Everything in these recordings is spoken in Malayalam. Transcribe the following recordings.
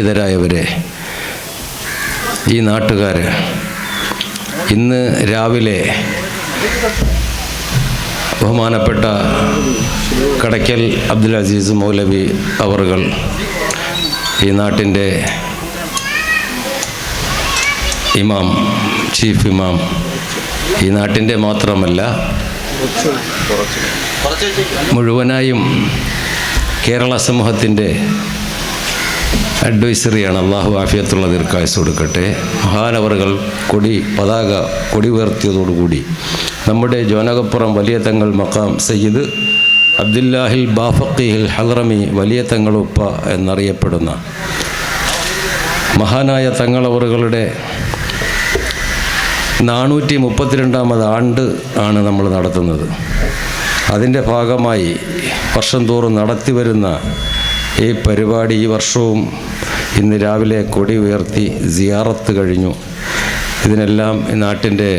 ഇതരായവരെ, ഈ നാട്ടുകാർ, ഇന്ന് രാവിലെ ബഹുമാനപ്പെട്ട കടയ്ക്കൽ അബ്ദുൽ അസീസ് മൗലവി അവറുകൾ, ഈ നാട്ടിൻ്റെ ഇമാം, ചീഫ് ഇമാം, ഈ നാട്ടിൻ്റെ മാത്രമല്ല മുഴുവനായും കേരള സമൂഹത്തിൻ്റെ അഡ്വൈസറിയാണ്. അള്ളാഹു ആഫിയത്തുള്ള ദീർഘായുസ്സ് കൊടുക്കട്ടെ. മഹാനവറുകൾ പതാക കൊടി ഉയർത്തിയതോടുകൂടി നമ്മുടെ ജോനകപ്പുറം വലിയ തങ്ങൾ മഖാം സയ്യിദ് അബ്ദുല്ലാഹിൽ ബാഫഖിഹിൽ ഹദ്റമി വലിയ തങ്ങളുപ്പ എന്നറിയപ്പെടുന്ന മഹാനായ തങ്ങളവറുകളുടെ 432ാമത് ആണ്ട് ആണ് നമ്മൾ നടത്തുന്നത്. അതിൻ്റെ ഭാഗമായി വർഷം തോറും നടത്തിവരുന്ന ഈ പരിപാടി ഈ വർഷവും ഇന്ന് രാവിലെ കൊടി ഉയർത്തി സിയാറത്ത് കഴിഞ്ഞു. ഇതിനെല്ലാം ഈ നാട്ടിൻ്റെ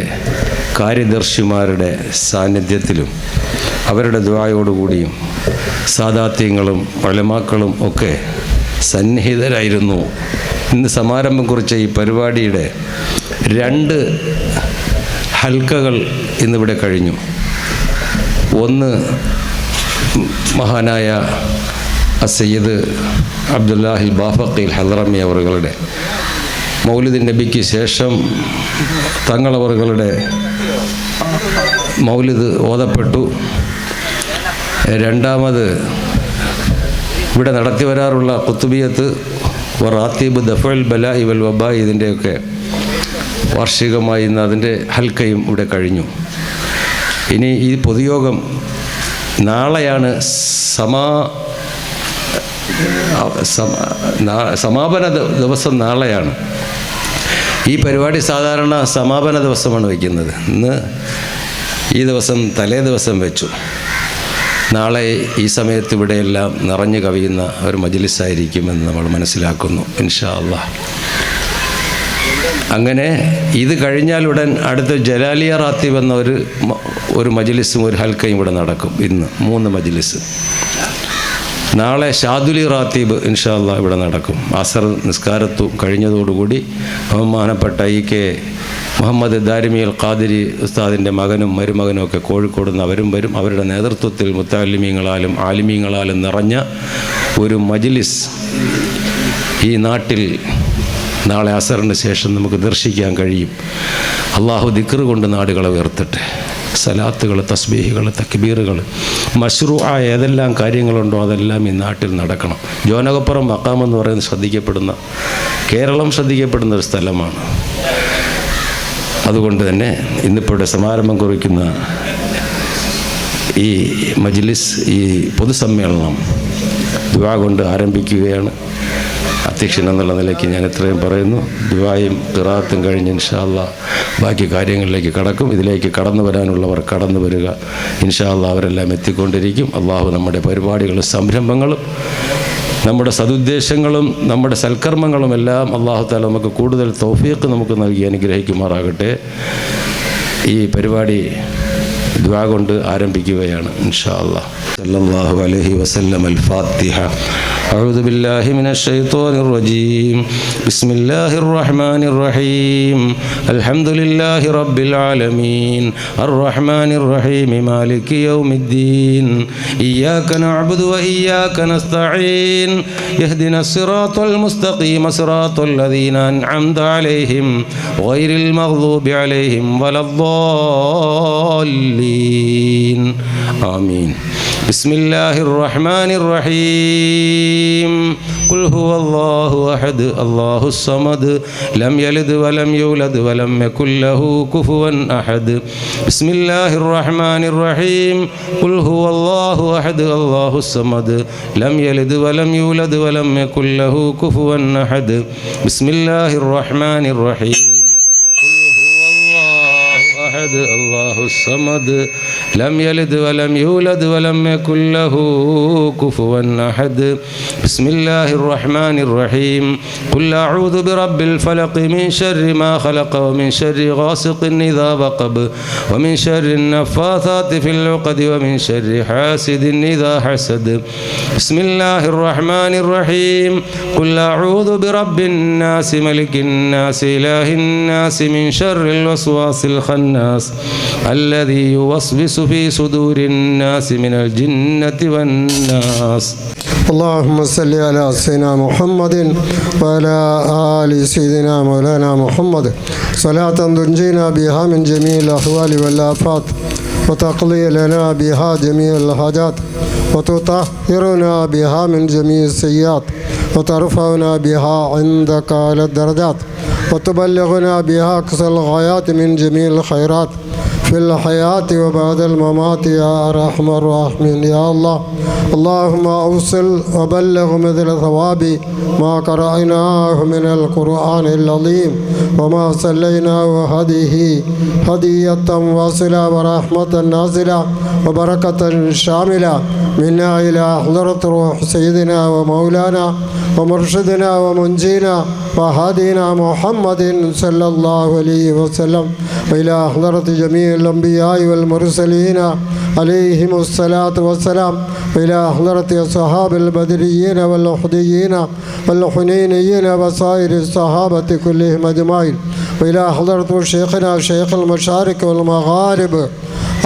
കാര്യദർശിമാരുടെ സാന്നിധ്യത്തിലും അവരുടെ ദുആയോടുകൂടിയും സാദാത്യങ്ങളും ഉലമാക്കളും ഒക്കെ സന്നിഹിതരായിരുന്നു. ഇന്ന് സമാരംഭം കുറിച്ച ഈ പരിപാടിയുടെ 2 ഹൽക്കകൾ ഇന്നിവിടെ കഴിഞ്ഞു. ഒന്ന് മഹാനായ സയ്യിദ് അബ്ദുല്ലാഹിൽ ബാഫഖിൽ ഹദ്റമി അവറുകളുടെ മൗലിദ് നബിക്ക് ശേഷം തങ്ങളവറുകളുടെ മൗലിദ് ഓതപ്പെട്ടു. രണ്ടാമത് ഇവിടെ നടത്തി വരാറുള്ള ഖുത്ബിയത്ത് റാത്തീബ് ദഫഉൽ ബലാഇ വൽ വബാ, ഇതിൻ്റെയൊക്കെ വാർഷികമായി ഇന്ന് അതിൻ്റെ ഹൽക്കയും ഇവിടെ കഴിഞ്ഞു. ഇനി ഈ പൊതുയോഗം നാളെയാണ്. സമാപന ദിവസം നാളെയാണ്. ഈ പരിപാടി സാധാരണ സമാപന ദിവസമാണ് വയ്ക്കുന്നത്. ഇന്ന് ഈ ദിവസം തലേ ദിവസം വെച്ചു. നാളെ ഈ സമയത്ത് ഇവിടെയെല്ലാം നിറഞ്ഞു കവിയുന്ന ഒരു മജ്ലിസായിരിക്കുമെന്ന് നമ്മൾ മനസ്സിലാക്കുന്നു, ഇൻഷാ അല്ലാഹ്. അങ്ങനെ ഇത് കഴിഞ്ഞാൽ ഉടൻ അടുത്ത ജലാലിയ റാത്തീബ് എന്ന ഒരു മജ്ലിസും ഒരു ഹൽക്കയും ഇവിടെ നടക്കും. ഇന്ന് 3 മജ്ലിസ്. നാളെ ഷാദുലി റാത്തീബ് ഇൻഷാ അല്ലാഹ് ഇവിടെ നടക്കും. അസർ നിസ്കാരത്തു കഴിഞ്ഞതോടുകൂടി ബഹുമാനപ്പെട്ട കെ മുഹമ്മദ് ദാരിമി അൽ ഖാദിരി ഉസ്താദിൻ്റെ മകനും മരുമകനും ഒക്കെ കോഴിക്കോട് നിന്ന് അവരും വരും. അവരുടെ നേതൃത്വത്തിൽ മുത്തഅല്ലിമീങ്ങളാലും ആലിമീങ്ങളാലും നിറഞ്ഞ ഒരു മജ്ലിസ് ഈ നാട്ടിൽ നാളെ അസറിന് ശേഷം നമുക്ക് ദർശിക്കാൻ കഴിയും. അള്ളാഹു ദിക്ർ കൊണ്ട് നാടുകളെ ഉയർത്തട്ടെ. സലാത്തുകൾ, തസ്ബീഹുകൾ, തക്ബീറുകൾ, മശ്റൂആയ ഏതെല്ലാം കാര്യങ്ങളുണ്ടോ അതെല്ലാം ഈ നാട്ടിൽ നടക്കണം. ജോനകപ്പുറം മഖാം എന്ന് പറയുന്നത് കേരളം ശ്രദ്ധിക്കപ്പെടുന്ന ഒരു സ്ഥലമാണ്. അതുകൊണ്ട് തന്നെ ഇന്നിപ്പോഴുടെ സമാരംഭം കുറിക്കുന്ന ഈ മജ്ലിസ്, ഈ പൊതുസമ്മേളനം ദുആ കൊണ്ട് ആരംഭിക്കുകയാണ്. അധ്യക്ഷൻ എന്നുള്ള നിലയ്ക്ക് ഞാൻ ഇത്രയും പറയുന്നു. ദുആയും ഖിറാഅത്തും കഴിഞ്ഞ് ഇൻഷാ അല്ലാഹ് ബാക്കി കാര്യങ്ങളിലേക്ക് കടക്കും. ഇതിലേക്ക് കടന്നു വരാനുള്ളവർ കടന്നു വരിക. ഇൻഷാ അല്ലാഹ് അവരെല്ലാം എത്തിക്കൊണ്ടിരിക്കും. അള്ളാഹു നമ്മുടെ പരിപാടികളും സംരംഭങ്ങളും നമ്മുടെ സതുദ്ദേശങ്ങളും നമ്മുടെ സൽക്കർമ്മങ്ങളും എല്ലാം അള്ളാഹു തആല നമുക്ക് കൂടുതൽ തൗഫീഖ് നമുക്ക് നൽകി അനുഗ്രഹിക്കുമാറാകട്ടെ. ഈ പരിപാടി ദുആ കൊണ്ട് ആരംഭിക്കുകയാണ് ഇൻഷാ അല്ലാഹ്. സല്ലല്ലാഹു അലൈഹി വസല്ലം. അൽ ഫാത്തിഹ. أعوذ بالله من الشيطان الرجيم. بسم الله الرحمن الرحيم. الحمد لله رب العالمين الرحمن الرحيم مالك يوم الدين إياك نعبد وإياك نستعين اهدنا الصراط المستقيم صراط الذين أنعمت عليهم غير المغضوب عليهم ولا الضالين آمين. بسم الله الرحمن الرحيم. قل هو الله أحد الله الصمد لم يلد ولم يولد ولم يكن له كفوا أحد. بسم الله الرحمن الرحيم. قل هو الله أحد الله الصمد لم يلد ولم يولد ولم يكن له كفوا أحد. بسم الله الرحمن الرحيم. قل هو الله أحد الله الصمد لم يلد ولم يولد ولم يكن له كفوا أحد بسم الله الرحمن الرحيم قل أعوذ برب الفلق من شر ما خلق ومن شر غاسق إذا وقب ومن شر النفاثات في العقد ومن شر حاسد إذا حسد بسم الله الرحمن الرحيم قل أعوذ برب الناس ملك الناس إله الناس من شر الوسواس الخناس الذي يوسوس في صدور الناس من الجنة والناس اللهم صل على سيدنا محمد وعلى آل سيدنا مولانا محمد صلاة تنجينا بها من جميع الأحوال والآفات وتقضي لنا بها جميع الحاجات وتطهرنا بها من جميع السيئات وترفعنا بها عندك على الدرجات وتبلغنا بها أقصى الغايات من جميع الخيرات في الحياة وبعد الممات يا أرحم الراحمين يا الله. اللهم أوصل وبلغ مثل ثواب ما قرأناه من القرآن العظيم وما صليناه هدية واصلة ورحمة نازلة وبركة شاملة منا إلى حضرة روح سيدنا ومولانا ومرشدنا ومنجينا وهادينا محمد صلى الله عليه وسلم وإلى حضرة جميع الأنبياء والمرسلين عليهم الصلاة والسلام وإلى حضرة أصحاب البدريين والأحديين والحنينيين وسائر الصحابة كلهم أجمعين وإلى حضرة شيخنا شيخ المشارق والمغارب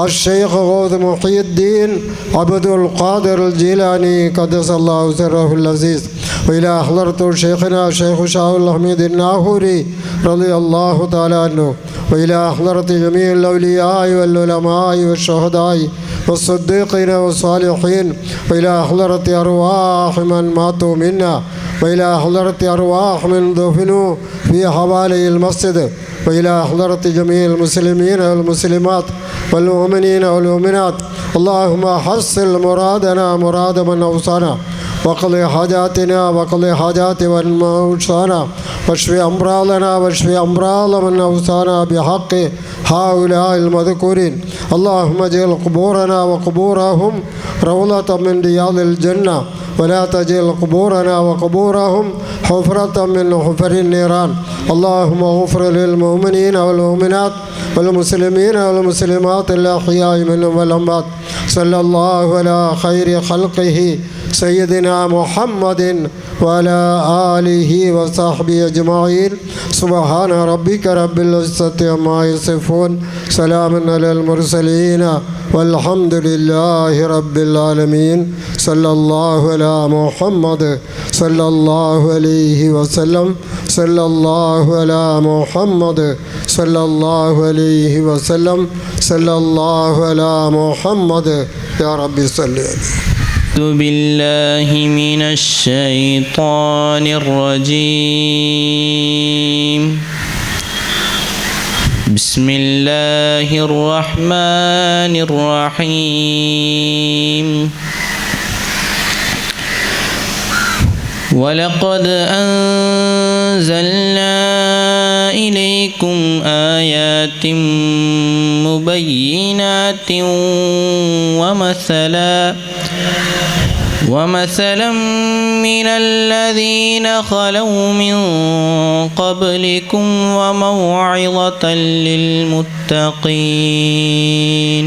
الشيخ غوث محي الدين عبد القادر الجيلاني قدس الله سره العزيز وإلى حضرة شيخنا شيخ شاه الحميد الناهوري رضي الله تعالى عنه وإلى حضرة جميع الأولياء والعلماء والشهداء والصديقين والصالحين وإلى حضرة أرواح من ماتوا منا وإلى حضرة أرواح من دفنوا في حوالي المسجد وإلى حضرة جميع المسلمين والمسلمات والمؤمنين والمؤمنات. اللهم حصل مرادنا مراد من أوصانا وقضي حاجاتنا وقضي حاجات من أوصانا واشفي أمراضنا واشفي أمراض من أوصانا بحق هؤلاء المذكورين. اللهم اجعل قبورنا وقبورهم روضة من رياض الجنة ولا تجعل قبورنا وقبورهم حفرة من حفر النيران. اللهم اغفر للمؤمنين والمؤمنات والمسلمين والمسلمات الأحياء منهم والأموات. صلى الله على خير خلقه سيدنا محمد وعلى آله وصحبه أجمعين. سبحان ربك رب العزة عما يصفون سلام على المرسلين والحمد لله رب العالمين. صلى الله على محمد صلى الله عليه وسلم صلى الله على محمد صلى الله عليه وسلم صلى الله على محمد يا رب صل عليه. أعوذ بالله من الشيطان الرجيم. بسم الله الرحمن الرحيم. ولقد أنزلنا إليكم آيات مبينات ومثلا من الذين خلوا من قبلكم وموعظة للمتقين.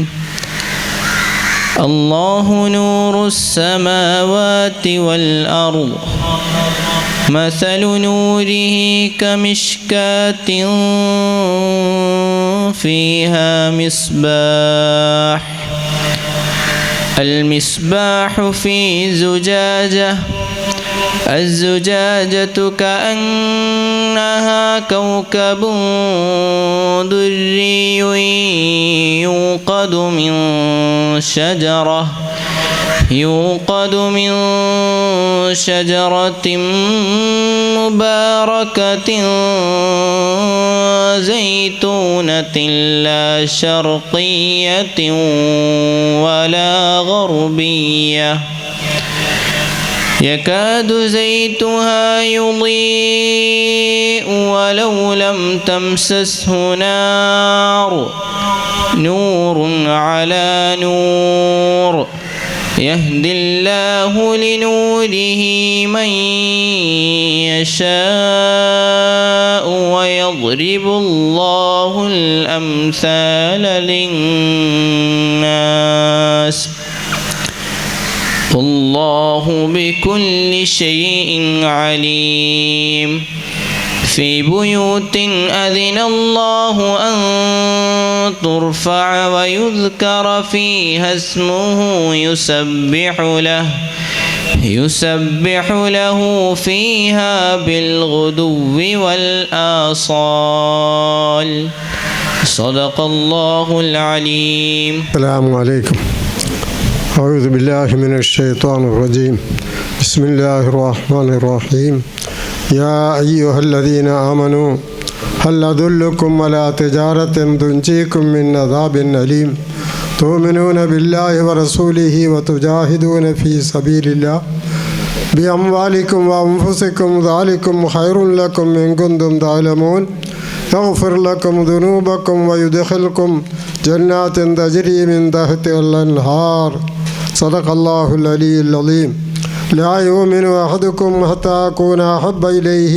الله نور السماوات والأرض مثل نوره كمشكاة فيها مصباح. المصباح في زجاجة الزجاجة كأنها كوكب دري يوقد من شجرة مباركة زيتونة لا شرقية ولا غربية يكاد زيتها يضيء ولو لم تمسسه نار نور على نور يهدي الله لنوره من يشاء ويضرب الله الأمثال للناس والله بكل شيء عليم في بيوت أذن الله أن ترفع ويذكر فيها اسمه يسبح له فيها بالغدو والآصال صدق الله العليم. السلام عليكم. أعوذ بالله من الشيطان الرجيم. بسم الله الرحمن الرحيم. يا أيها الذين آمنوا هل أدلكم على تجارة تنجيكم من عذاب أليم تؤمنون بالله ورسوله وتجاهدون في سبيل الله بأموالكم وأنفسكم ذلكم خير لكم إن كنتم تعلمون يغفر لكم ذنوبكم ويدخلكم جنات تجري من تحتها الأنهار صدق الله العلي العظيم. لا يؤمن أحدكم حتى أكون أحب إليه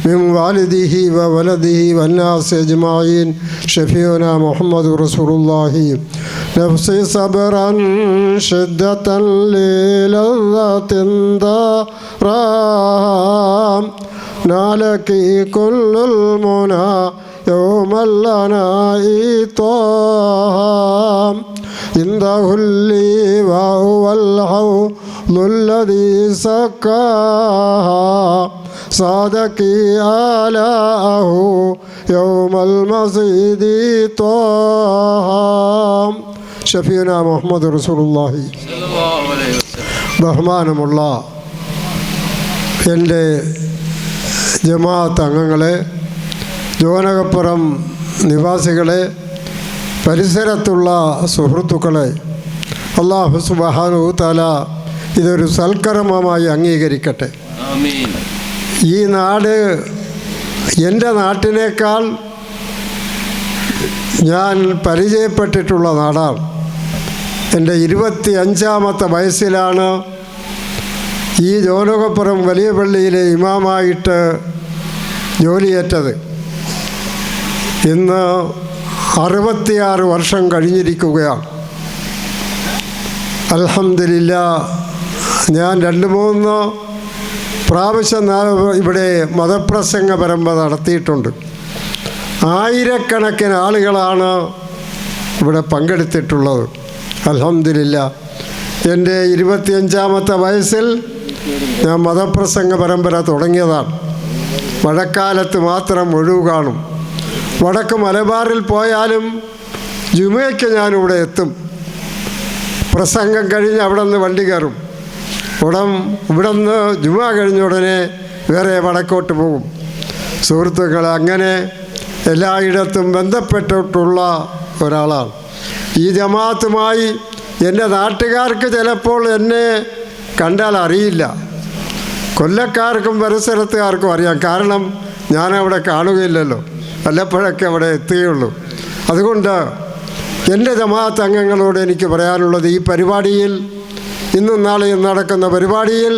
من والده وولده والناس أجمعين شفيعنا محمد رسول الله. نفسي صبرا شدة للذة ضرام نالك كل المنى يوم لنا إطام عنده اللواء والحوض الذي سقاها صادق آلاءه يوم المزيد طه ഷഫീന മുഹമ്മദ് റസൂലുള്ളാഹി. ബഹുമാനമുള്ള എൻ്റെ ജമാഅത്ത് അംഗങ്ങളെ, ജോനകപ്പുറം നിവാസികളെ, പരിസരത്തുള്ള സുഹൃത്തുക്കളെ, അല്ലാഹു സുബ്ഹാനഹു തആല ഇതൊരു സൽക്കർമ്മമായി അംഗീകരിക്കട്ടെ. ഈ നാട് എൻ്റെ നാട്ടിനേക്കാൾ ഞാൻ പരിചയപ്പെട്ടിട്ടുള്ള നാടാണ്. എൻ്റെ 25-ാമത്തെ വയസ്സിലാണ് ഈ ജോനകപ്പുറം വലിയ പള്ളിയിലെ ഇമാമായിട്ട് ജോലിയേറ്റത്. ഇന്ന് 66 വർഷം കഴിഞ്ഞിരിക്കുകയാണ്. അൽഹംദുലില്ലാഹ് ഞാൻ 2-3 പ്രാവശ്യം ഇവിടെ മതപ്രസംഗ പരമ്പര നടത്തിയിട്ടുണ്ട്. ആയിരക്കണക്കിന് ആളുകളാണ് ഇവിടെ പങ്കെടുത്തിട്ടുള്ളത്. അൽഹംദുലില്ലാഹ് എൻ്റെ 25-ാമത്തെ വയസ്സിൽ ഞാൻ മതപ്രസംഗ പരമ്പര തുടങ്ങിയതാണ്. മഴക്കാലത്ത് മാത്രം ഒഴിവ് കാണും. വടക്ക് മലബാറിൽ പോയാലും ജുമയ്ക്ക് ഞാനിവിടെ എത്തും. പ്രസംഗം കഴിഞ്ഞ് അവിടെ നിന്ന് വണ്ടി കയറും. ഇവിടെ നിന്ന് ജുമ കഴിഞ്ഞ ഉടനെ വേറെ വടക്കോട്ട് പോകും. സുഹൃത്തുക്കളെ, അങ്ങനെ എല്ലായിടത്തും ബന്ധപ്പെട്ടിട്ടുള്ള ഒരാളാണ്. ഈ ജമാഅത്തുമായി എൻ്റെ നാട്ടുകാർക്ക് ചിലപ്പോൾ എന്നെ കണ്ടാൽ അറിയില്ല. കൊല്ലക്കാർക്കും പരിസരത്തുകാർക്കും അറിയാം. കാരണം ഞാനവിടെ കാണുകയില്ലല്ലോ, വല്ലപ്പോഴൊക്കെ അവിടെ എത്തുകയുള്ളൂ. അതുകൊണ്ട് എൻ്റെ ജമാഅത്ത് അംഗങ്ങളോട് എനിക്ക് പറയാനുള്ളത്, ഈ പരിപാടിയിൽ, ഇന്നും നാളെയും നടക്കുന്ന പരിപാടിയിൽ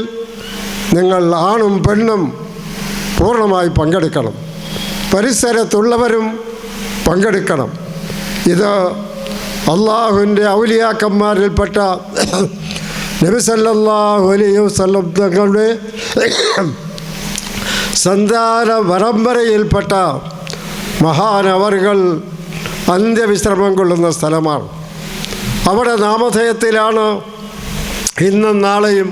നിങ്ങൾ ആണും പെണ്ണും പൂർണ്ണമായി പങ്കെടുക്കണം. പരിസരത്തുള്ളവരും പങ്കെടുക്കണം. ഇത് അള്ളാഹുവിൻ്റെ ഔലിയാക്കന്മാരിൽപ്പെട്ട നബി സല്ലല്ലാഹു അലൈഹി വസല്ലം തങ്ങളുടെ സന്താന പരമ്പരയിൽപ്പെട്ട മഹാനവറുകൾ അന്ത്യവിശ്രമം കൊള്ളുന്ന സ്ഥലമാണ്. അവിടെ നാമധേയത്തിലാണ് ഇന്നും നാളെയും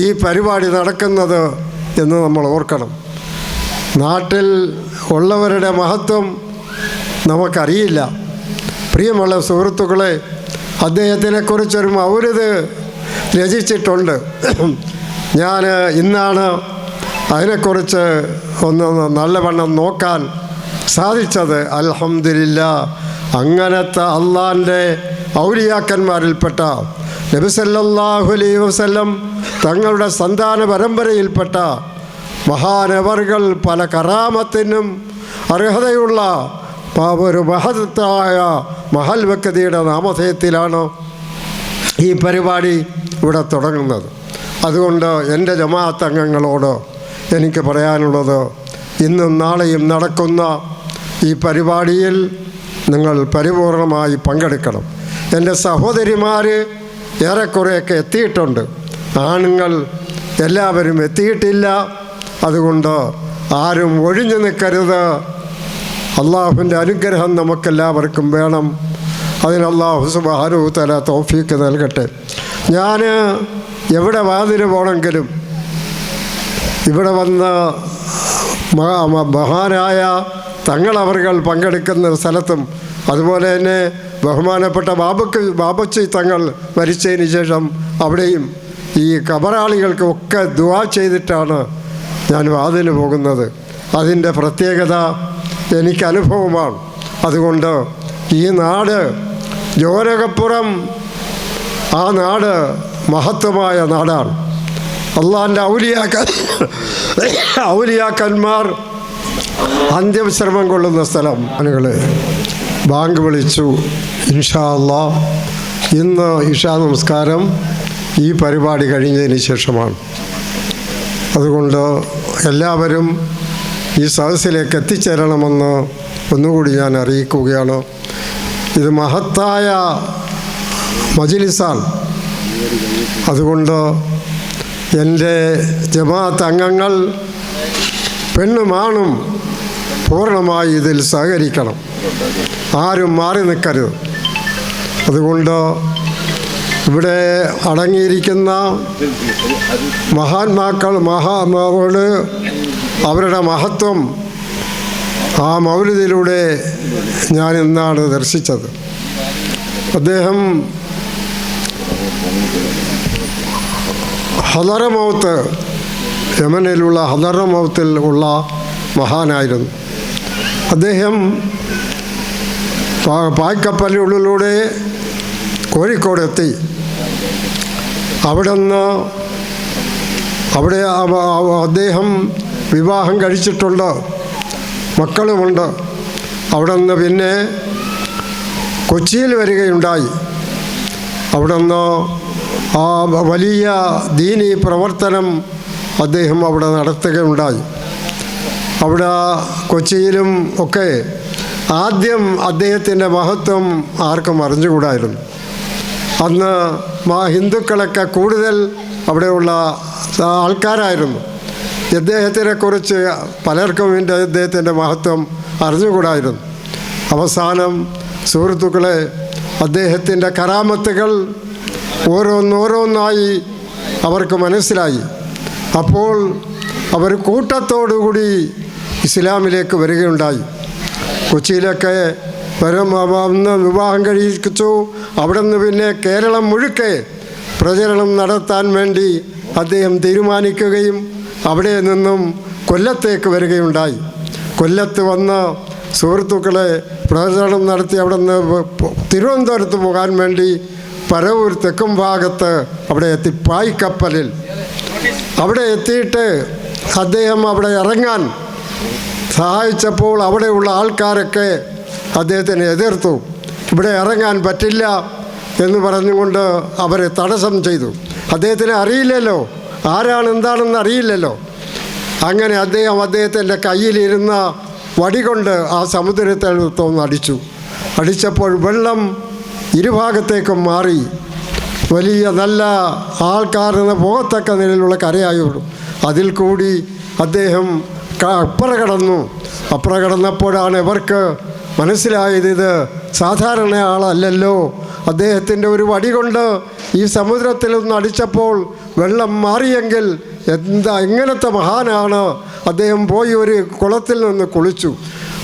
ഈ പരിപാടി നടക്കുന്നത് എന്ന് നമ്മൾ ഓർക്കണം. നാട്ടിൽ ഉള്ളവരുടെ മഹത്വം നമുക്കറിയില്ല. പ്രിയമുള്ള സുഹൃത്തുക്കളെ, അദ്ദേഹത്തിനെക്കുറിച്ചൊരു മൗലിദ് രചിച്ചിട്ടുണ്ട്. ഞാൻ ഇന്നാണ് അതിനെക്കുറിച്ച് ഒന്ന് നല്ലവണ്ണം നോക്കാൻ സാധിച്ചത്. അൽഹംദുലില്ലാഹ്. അങ്ങനത്തെ അള്ളാൻ്റെ ഔലിയാക്കന്മാരിൽപ്പെട്ട നബി സല്ലല്ലാഹു അലൈഹി വസല്ലം തങ്ങളുടെ സന്താന പരമ്പരയിൽപ്പെട്ട മഹാനവറുകൾ പല കറാമത്തിനും അർഹതയുള്ള ഒരു മഹത്തായ മഹൽ വ്യക്തിയുടെ നാമധേയത്തിലാണ് ഈ പരിപാടി ഇവിടെ തുടങ്ങുന്നത്. അതുകൊണ്ട് എൻ്റെ ജമാഅത്ത് അംഗങ്ങളോട് എനിക്ക് പറയാനുള്ളത്, ഇന്നും നാളെയും നടക്കുന്ന ഈ പരിപാടിയിൽ നിങ്ങൾ പരിപൂർണമായി പങ്കെടുക്കണം. എൻ്റെ സഹോദരിമാർ ഏറെക്കുറെയൊക്കെ എത്തിയിട്ടുണ്ട്, ആണുങ്ങൾ എല്ലാവരും എത്തിയിട്ടില്ല. അതുകൊണ്ട് ആരും ഒഴിഞ്ഞു നിൽക്കരുത്. അള്ളാഹുവിൻ്റെ അനുഗ്രഹം നമുക്കെല്ലാവർക്കും വേണം. അതിന് അള്ളാഹു സുബ്ഹാനഹു വ തആല തൗഫീഖ് നൽകട്ടെ. ഞാൻ എവിടെ വാതിന് പോകണമെങ്കിലും ഇവിടെ വന്ന് മഹാനായ തങ്ങളവറുകൾ പങ്കെടുക്കുന്ന സ്ഥലത്തും, അതുപോലെ തന്നെ ബഹുമാനപ്പെട്ട ബാബച്ചി തങ്ങൾ മരിച്ചതിന് ശേഷം അവിടെയും ഈ കബറാളികൾക്കൊക്കെ ദുആ ചെയ്തിട്ടാണ് ഞാൻ വാതിന് പോകുന്നത്. അതിൻ്റെ പ്രത്യേകത എനിക്ക് അനുഭവമാണ്. അതുകൊണ്ട് ഈ നാട് ജോരകപ്പുറം, ആ നാട് മഹത്വമായ നാടാണ്. അള്ളാഹിൻ്റെ ഔലിയാക്കന്മാർ അന്ത്യവിശ്രമം കൊള്ളുന്ന സ്ഥലം. ആളുകളെ ബാങ്ക് വിളിച്ചു. ഇൻഷാ അല്ലാഹ് ഇന്ന് ഇശാ നമസ്കാരം ഈ പരിപാടി കഴിഞ്ഞതിന് ശേഷമാണ്. അതുകൊണ്ട് എല്ലാവരും ഈ സദസ്സിലേക്ക് എത്തിച്ചേരണമെന്ന് ഒന്നുകൂടി ഞാൻ അറിയിക്കുകയാണ്. ഇത് മഹത്തായ മജ്‌ലിസാണ്. അതുകൊണ്ട് എൻ്റെ ജമാഅത്ത് അംഗങ്ങൾ പെണ്ണും ആണും പൂർണ്ണമായി ഇതിൽ സഹകരിക്കണം. ആരും മാറി നിൽക്കരുത്. അതുകൊണ്ട് ഇവിടെ അടങ്ങിയിരിക്കുന്ന മഹാന്മാരോട് അവരുടെ മഹത്വം ആ മൗലിദിലൂടെ ഞാൻ ഇന്നാണ് ദർശിച്ചത്. അദ്ദേഹം ഹദറമൗത്ത്, യമനിലുള്ള ഹദറമൗത്തിൽ ഉള്ള മഹാനായിരുന്നു. അദ്ദേഹം പായ്ക്കപ്പലിനുള്ളിലൂടെ കോഴിക്കോട് എത്തി. അവിടെ അദ്ദേഹം വിവാഹം കഴിച്ചിട്ടുണ്ട്, മക്കളുമുണ്ട്. അവിടെ നിന്ന് പിന്നെ കൊച്ചിയിൽ വരികയുണ്ടായി. അവിടെ നിന്ന് ആ വലിയ ദീനീ പ്രവർത്തനം അദ്ദേഹം അവിടെ നടത്തുകയുണ്ടായി. അവിടെ കൊച്ചിയിലും ഒക്കെ ആദ്യം അദ്ദേഹത്തിൻ്റെ മഹത്വം ആർക്കും അറിഞ്ഞുകൂടായിരുന്നു. അന്ന് ഹിന്ദുക്കളൊക്കെ കൂടുതൽ അവിടെയുള്ള ആൾക്കാരായിരുന്നു. ഇദ്ദേഹത്തിനെക്കുറിച്ച് പലർക്കും അദ്ദേഹത്തിൻ്റെ മഹത്വം അറിഞ്ഞുകൂടായിരുന്നു. അവസാനം സുഹൃത്തുക്കളെ, അദ്ദേഹത്തിൻ്റെ കറാമത്തുകൾ ഓരോന്നോരോന്നായി അവർക്ക് മനസ്സിലായി. അപ്പോൾ അവർ കൂട്ടത്തോടുകൂടി ഇസ്ലാമിലേക്ക് വരികയുണ്ടായി. കൊച്ചിയിലൊക്കെ വന്ന് വിവാഹം കഴിയിച്ചു. അവിടെ നിന്ന് പിന്നെ കേരളം മുഴുക്കെ പ്രചരണം നടത്താൻ വേണ്ടി അദ്ദേഹം തീരുമാനിക്കുകയും അവിടെ നിന്നും കൊല്ലത്തേക്ക് വരികയുണ്ടായി. കൊല്ലത്ത് വന്ന് സുഹൃത്തുക്കളെ പ്രചരണം നടത്തി അവിടെ നിന്ന് തിരുവനന്തപുരത്ത് പോകാൻ വേണ്ടി പരവൂർ തെക്കും ഭാഗത്ത് അവിടെ എത്തി. പായ്ക്കപ്പലിൽ അവിടെ എത്തിയിട്ട് അദ്ദേഹം അവിടെ ഇറങ്ങാൻ സഹായിച്ചപ്പോൾ അവിടെയുള്ള ആൾക്കാരൊക്കെ അദ്ദേഹത്തിനെ എതിർത്തു. ഇവിടെ ഇറങ്ങാൻ പറ്റില്ല എന്ന് പറഞ്ഞുകൊണ്ട് അവരെ തടസ്സം ചെയ്തു. അദ്ദേഹത്തിന് അറിയില്ലല്ലോ, ആരാണ് എന്താണെന്ന് അറിയില്ലല്ലോ. അങ്ങനെ അദ്ദേഹത്തിൻ്റെ കയ്യിലിരുന്ന വടി കൊണ്ട് ആ സമുദ്രത്തെടുത്തൊന്ന് അടിച്ചപ്പോൾ വെള്ളം ഇരുഭാഗത്തേക്കും മാറി വലിയ നല്ല ആൾക്കാരെന്ന് പോകത്തക്ക നിലയിലുള്ള കരയായുള്ളൂ. അതിൽ കൂടി അദ്ദേഹം അപ്പുറം കടന്നപ്പോഴാണ് ഇവർക്ക് മനസ്സിലായത് ഇത് സാധാരണ ആളല്ലല്ലോ. അദ്ദേഹത്തിൻ്റെ ഒരു വടി കൊണ്ട് ഈ സമുദ്രത്തിലൊന്ന് അടിച്ചപ്പോൾ വെള്ളം മാറിയെങ്കിൽ എങ്ങനത്തെ മഹാനാണ്. അദ്ദേഹം പോയി ഒരു കുളത്തിൽ നിന്ന് കുളിച്ചു.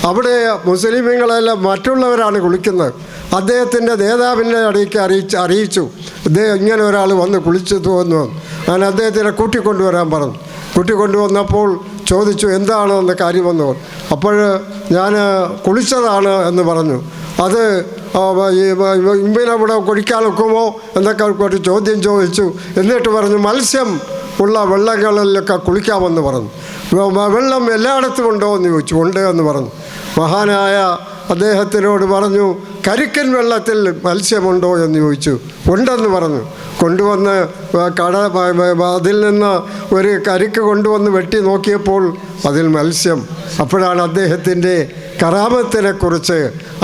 അവിടെ മുസ്ലിമീങ്ങളെല്ലാം മറ്റുള്ളവരാണ് കുളിക്കുന്നത്. അദ്ദേഹത്തിൻ്റെ നേതാവിൻ്റെ ഇടയ്ക്ക് അറിയിച്ചു അദ്ദേഹം ഇങ്ങനെ ഒരാൾ വന്ന് കുളിച്ചു തോന്നുന്നു. ഞാൻ അദ്ദേഹത്തിനെ കൂട്ടിക്കൊണ്ടുവരാൻ പറഞ്ഞു. കൂട്ടിക്കൊണ്ടുവന്നപ്പോൾ ചോദിച്ചു എന്താണെന്ന് കാര്യമെന്ന്. അപ്പോൾ ഞാൻ കുളിച്ചതാണ് എന്ന് പറഞ്ഞു. അത് ഇമ്പിനെ ഇവിടെ കുടിക്കാൻ ഒക്കുമോ എന്നൊക്കെ ഒരു ചോദ്യം ചോദിച്ചു. എന്നിട്ട് പറഞ്ഞു മത്സ്യം ഉള്ള വെള്ളങ്ങളിലൊക്കെ കുളിക്കാമെന്ന് പറഞ്ഞു. വെള്ളം എല്ലായിടത്തും ഉണ്ടോ എന്ന് ചോദിച്ചു. ഉണ്ട് എന്ന് പറഞ്ഞു. മഹാനായ അദ്ദേഹത്തിനോട് പറഞ്ഞു, കരിക്കൻ വെള്ളത്തിൽ മത്സ്യമുണ്ടോ എന്ന് ചോദിച്ചു. ഉണ്ടെന്ന് പറഞ്ഞു. കൊണ്ടുവന്ന് അതിൽ നിന്ന് ഒരു കരിക്ക് കൊണ്ടുവന്ന് വെട്ടി നോക്കിയപ്പോൾ അതിൽ മത്സ്യം. അപ്പോഴാണ് അദ്ദേഹത്തിൻ്റെ കറാമത്തിനെക്കുറിച്ച്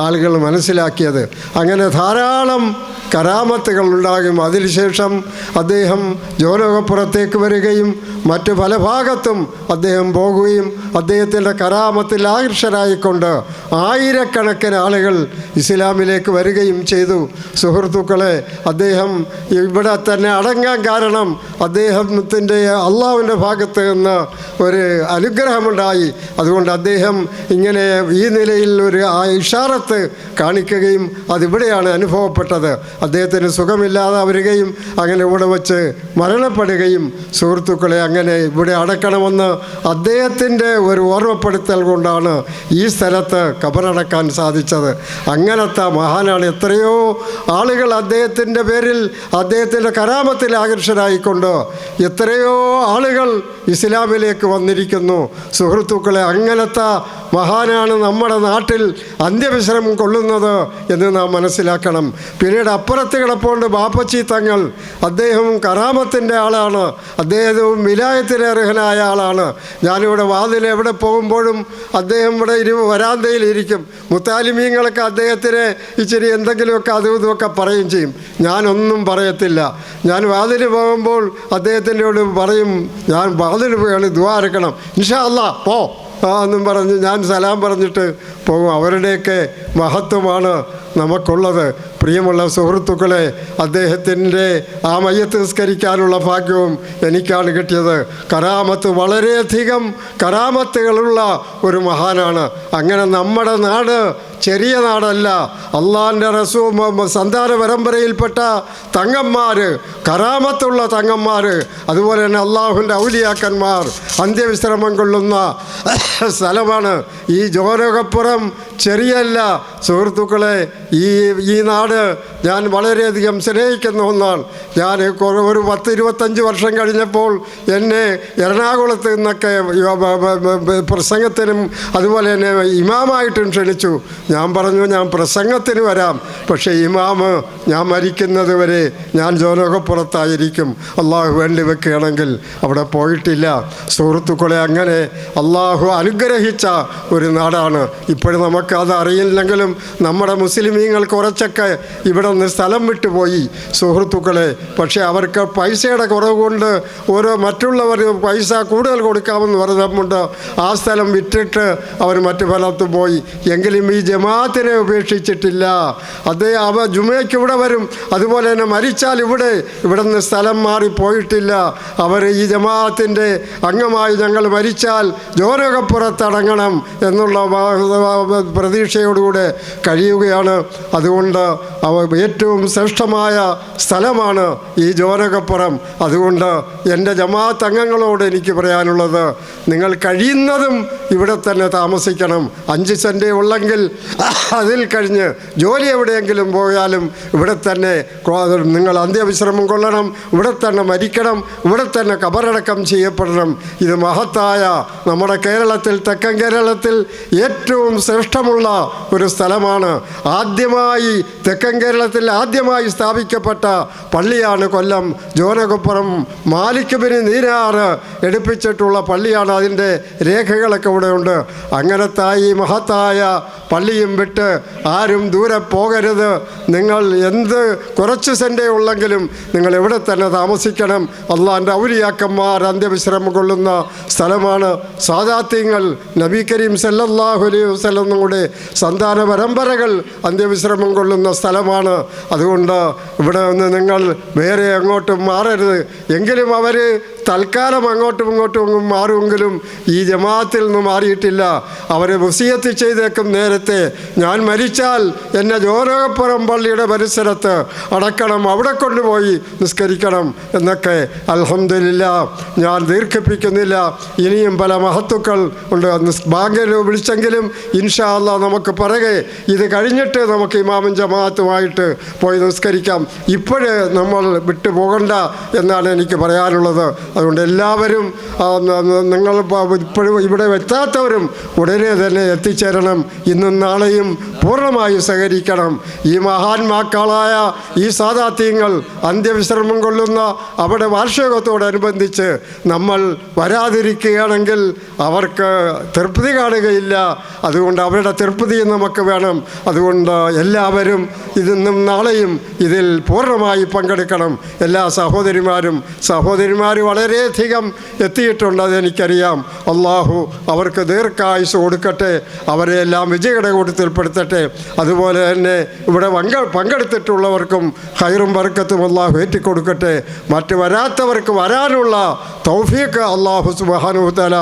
ആളുകൾ മനസ്സിലാക്കിയത്. അങ്ങനെ ധാരാളം കറാമത്തുകൾ ഉണ്ടാകും. അതിനുശേഷം അദ്ദേഹം ജോലോകപ്പുറത്തേക്ക് വരികയും മറ്റ് പല ഭാഗത്തും അദ്ദേഹം പോകുകയും അദ്ദേഹത്തിൻ്റെ കറാമത്തിൽ ആകർഷരായിക്കൊണ്ട് ആയിരക്കണക്കിന് ആളുകൾ ഇസ്ലാമിലേക്ക് വരികയും ചെയ്തു. സുഹൃത്തുക്കളെ, അദ്ദേഹം ഇവിടെ തന്നെ അടങ്ങാൻ കാരണം അദ്ദേഹത്തിൻ്റെ അള്ളാഹുവിൻ്റെ ഭാഗത്ത് നിന്ന് ഒരു അനുഗ്രഹമുണ്ടായി. അതുകൊണ്ട് അദ്ദേഹം ഇങ്ങനെ ഈ നിലയിൽ ഒരു ഇഷാറത്ത് കാണിക്കുകയും അതിവിടെയാണ് അനുഭവപ്പെട്ടത്. അദ്ദേഹത്തിന് സുഖമില്ലാതെ വരികയും അങ്ങനെ ഇവിടെ വച്ച് മരണപ്പെടുകയും സുഹൃത്തുക്കളെ അങ്ങനെ ഇവിടെ അടക്കണമെന്ന് അദ്ദേഹത്തിൻ്റെ ഒരു ഓർമ്മപ്പെടുത്തൽ കൊണ്ടാണ് ഈ സ്ഥലത്ത് ഖബറടക്കാൻ സാധിച്ചത്. അങ്ങനത്തെ മഹാനാണ്. എത്രയോ ആളുകൾ അദ്ദേഹത്തിൻ്റെ പേരിൽ അദ്ദേഹത്തിൻ്റെ കറാമത്തിൽ ആകർഷരായിക്കൊണ്ട് എത്രയോ ആളുകൾ ഇസ്ലാമിലേക്ക് വന്നിരിക്കുന്നു. സുഹൃത്തുക്കളെ, അങ്ങനത്തെ മഹാനാണ് നമ്മുടെ നാട്ടിൽ അന്ത്യവിശ്രമം കൊള്ളുന്നത് എന്ന് നാം മനസ്സിലാക്കണം. പിന്നീട് അപ്പുറത്ത് കിടപ്പുണ്ട് ബാപ്പച്ചി തങ്ങൾ. അദ്ദേഹവും കറാമത്തിൻ്റെ ആളാണ്. അദ്ദേഹവും വിലായത്തിന് അർഹനായ ആളാണ്. ഞാനിവിടെ വാതിൽ എവിടെ പോകുമ്പോഴും അദ്ദേഹം ഇവിടെ വരാന്തയിലിരിക്കും. മുത്താലിമീങ്ങളൊക്കെ അദ്ദേഹത്തിന് ഇച്ചിരി എന്തെങ്കിലുമൊക്കെ അതും ഇതുമൊക്കെ പറയുകയും ചെയ്യും. ഞാനൊന്നും പറയത്തില്ല. ഞാൻ വാതിൽ പോകുമ്പോൾ അദ്ദേഹത്തിനോട് പറയും, ഞാൻ വാതിൽ പോയാണ്, ദുആ ഇറക്കണം, ഇൻഷാ അല്ലാ പോ എന്നും പറഞ്ഞ് ഞാൻ സലാം പറഞ്ഞിട്ട് പോകും. അവരുടെയൊക്കെ മഹത്വമാണ് നമുക്കുള്ളത്. പ്രിയമുള്ള സുഹൃത്തുക്കളെ, അദ്ദേഹത്തിൻ്റെ ആ മയ്യത്ത് നിസ്കരിക്കാനുള്ള ഭാഗ്യവും എനിക്കാണ് കിട്ടിയത്. കറാമത്ത്, വളരെയധികം കറാമത്തുകളുള്ള ഒരു മഹാനാണ്. അങ്ങനെ നമ്മുടെ നാട് ചെറിയ നാടല്ല. അള്ളാഹിൻ്റെ റസൂൽ സന്താന പരമ്പരയിൽപ്പെട്ട തങ്ങന്മാർ, കറാമത്തുള്ള തങ്ങന്മാർ, അതുപോലെ തന്നെ അള്ളാഹുവിൻ്റെ ഔലിയാക്കന്മാർ അന്ത്യവിശ്രമം കൊള്ളുന്ന സ്ഥലമാണ് ഈ ജോലോകപ്പുറം. ചെറിയല്ല സുഹൃത്തുക്കളെ. ഈ നാട് ഞാൻ വളരെയധികം സ്നേഹിക്കുന്ന ഒന്നാണ്. ഞാൻ ഒരു 10-25 വർഷം കഴിഞ്ഞപ്പോൾ എന്നെ എറണാകുളത്ത് നിന്നൊക്കെ പ്രസംഗത്തിനും അതുപോലെ തന്നെ ഇമാമായിട്ടും ക്ഷണിച്ചു. ഞാൻ പറഞ്ഞു, ഞാൻ പ്രസംഗത്തിന് വരാം, പക്ഷേ ഇമാമ് ഞാൻ മരിക്കുന്നത് വരെ ഞാൻ ജോലോകപ്പുറത്തായിരിക്കും. അള്ളാഹു വേണ്ടി വെക്കുകയാണെങ്കിൽ അവിടെ പോയിട്ടില്ല. സുഹൃത്തുക്കളെ, അങ്ങനെ അള്ളാഹു അനുഗ്രഹിച്ച ഒരു നാടാണ്. ഇപ്പോഴും നമുക്കത് അറിയില്ലെങ്കിലും നമ്മുടെ മുസ്ലിമീങ്ങൾ കുറച്ചൊക്കെ ഇവിടെ നിന്ന് സ്ഥലം വിട്ടുപോയി സുഹൃത്തുക്കളെ. പക്ഷേ അവർക്ക് പൈസയുടെ കുറവ് കൊണ്ട് മറ്റുള്ളവർ പൈസ കൂടുതൽ കൊടുക്കാമെന്ന് പറഞ്ഞുകൊണ്ട് ആ സ്ഥലം വിറ്റിട്ട് അവർ മറ്റു ഫലത്ത് പോയി. എങ്കിലും ഈ ജമാഅത്തിനെ ഉപേക്ഷിച്ചിട്ടില്ല. അവർ ജുമയ്ക്ക് ഇവിടെ വരും, അതുപോലെ തന്നെ മരിച്ചാൽ ഇവിടെ നിന്ന് സ്ഥലം മാറിപ്പോയിട്ടില്ല. അവർ ഈ ജമാഅത്തിൻ്റെ അംഗമായി ഞങ്ങൾ മരിച്ചാൽ ജോലോകപ്പുറത്തടങ്ങണം എന്നുള്ള പ്രതീക്ഷയോടുകൂടെ കഴിയുകയാണ്. അതുകൊണ്ട് ഏറ്റവും ശ്രേഷ്ഠമായ സ്ഥലമാണ് ഈ ജോലോകപ്പുറം. അതുകൊണ്ട് എൻ്റെ ജമാഅത്ത് അംഗങ്ങളോട് എനിക്ക് പറയാനുള്ളത്, നിങ്ങൾ കഴിയുന്നതും ഇവിടെ തന്നെ താമസിക്കണം. 5 സെൻറ്റ് ഉള്ളെങ്കിൽ അതിൽ കഴിഞ്ഞ് ജോലി എവിടെയെങ്കിലും പോയാലും ഇവിടെ തന്നെ നിങ്ങൾ അന്ത്യവിശ്രമം കൊള്ളണം, ഇവിടെ തന്നെ മരിക്കണം, ഇവിടെ തന്നെ ഖബറടക്കം ചെയ്യപ്പെടണം. ഇത് മഹത്തായ നമ്മുടെ കേരളത്തിൽ, തെക്കൻ കേരളത്തിൽ ഏറ്റവും ശ്രേഷ്ഠമുള്ള ഒരു സ്ഥലമാണ്. തെക്കൻ കേരളത്തിൽ ആദ്യമായി സ്ഥാപിക്കപ്പെട്ട പള്ളിയാണ് കൊല്ലം ജോലോകപ്പുറം. മാലിക് ബിൻ ദീനാർ എടുപ്പിച്ചിട്ടുള്ള പള്ളിയാണ്. അതിൻ്റെ രേഖകളൊക്കെ ഇവിടെ ഉണ്ട്. അങ്ങനത്തെ ഈ മഹത്തായ പള്ളിയും വിട്ട് ആരും ദൂരെ പോകരുത്. നിങ്ങൾ കുറച്ച് സെൻറ്റേ ഉള്ളെങ്കിലും നിങ്ങൾ ഇവിടെ തന്നെ താമസിക്കണം. അള്ളാഹിൻ്റെ ഔലിയാക്കന്മാർ അന്ത്യവിശ്രമം കൊള്ളുന്ന സ്ഥലമാണ്. സാദാത്യങ്ങൾ, നബി കരീം സല്ലല്ലാഹു അലൈഹി വസല്ലം കൂടെ സന്താന പരമ്പരകൾ അന്ത്യവിശ്രമം കൊള്ളുന്ന സ്ഥലമാണ്. അതുകൊണ്ട് ഇവിടെ നിന്ന് നിങ്ങൾ വേറെ അങ്ങോട്ടും മാറരുത്. എങ്കിലും അവർ തൽക്കാലം അങ്ങോട്ടും ഇങ്ങോട്ടും മാറുമെങ്കിലും ഈ ജമാഅത്തിൽ നിന്ന് മാറിയിട്ടില്ല. അവർ വസിയത്ത് ചെയ്തേക്കും, നേരത്തെ ഞാൻ മരിച്ചാൽ എന്നെ ജോരകപ്പുറം പള്ളിയുടെ പരിസരത്ത് അടക്കണം, അവിടെ കൊണ്ടുപോയി നിസ്കരിക്കണം എന്നൊക്കെ. അൽഹംദുലില്ലാ, ഞാൻ ദീർഘിപ്പിക്കുന്നില്ല. ഇനിയും പല മഹത്തുക്കൾ ഉണ്ട്. ബാങ്ക് വിളിച്ചെങ്കിലും ഇൻഷാ അല്ലാഹ് നമുക്ക് പിറകെ ഇത് കഴിഞ്ഞിട്ട് നമുക്ക് ഇമാമും ജമാഅത്തുമായിട്ട് പോയി നിസ്കരിക്കാം. ഇപ്പോഴേ നമ്മൾ വിട്ടു പോകണ്ട എന്നാണ് എനിക്ക് പറയാനുള്ളത്. അതുകൊണ്ട് എല്ലാവരും നിങ്ങൾ ഇപ്പോഴും ഇവിടെ എത്താത്തവരും ഉടനെ തന്നെ എത്തിച്ചേരണം. ഇന്നും നാളെയും പൂർണ്ണമായി സഹകരിക്കണം. ഈ മഹാന്മാക്കളായ ഈ സാദാത്യങ്ങൾ അന്ത്യവിശ്രമം കൊള്ളുന്ന അവിടെ വാർഷികത്തോടനുബന്ധിച്ച് നമ്മൾ വരാതിരിക്കുകയാണെങ്കിൽ അവർക്ക് തൃപ്തി കാണുകയില്ല. അതുകൊണ്ട് അവരുടെ തൃപ്തി നമുക്ക് വേണം. അതുകൊണ്ട് എല്ലാവരും ഇന്നും നാളെയും ഇതിൽ പൂർണ്ണമായി പങ്കെടുക്കണം. എല്ലാ സഹോദരിമാർ വളരെയധികം എത്തിയിട്ടുണ്ട്, അതെനിക്കറിയാം. അള്ളാഹു അവർക്ക് ദീർഘായുസ് കൊടുക്കട്ടെ, അവരെ എല്ലാം വിജയയുടെ കൂട്ടത്തിൽപ്പെടുത്തട്ടെ. അതുപോലെ തന്നെ ഇവിടെ പങ്കെടുത്തിട്ടുള്ളവർക്കും ഖൈറും ബർക്കത്തും അള്ളാഹു ഏറ്റിക്കൊടുക്കട്ടെ. മറ്റ് വരാത്തവർക്ക് വരാനുള്ള തൗഫീഖ് അള്ളാഹു സുബ്ഹാനഹു തആല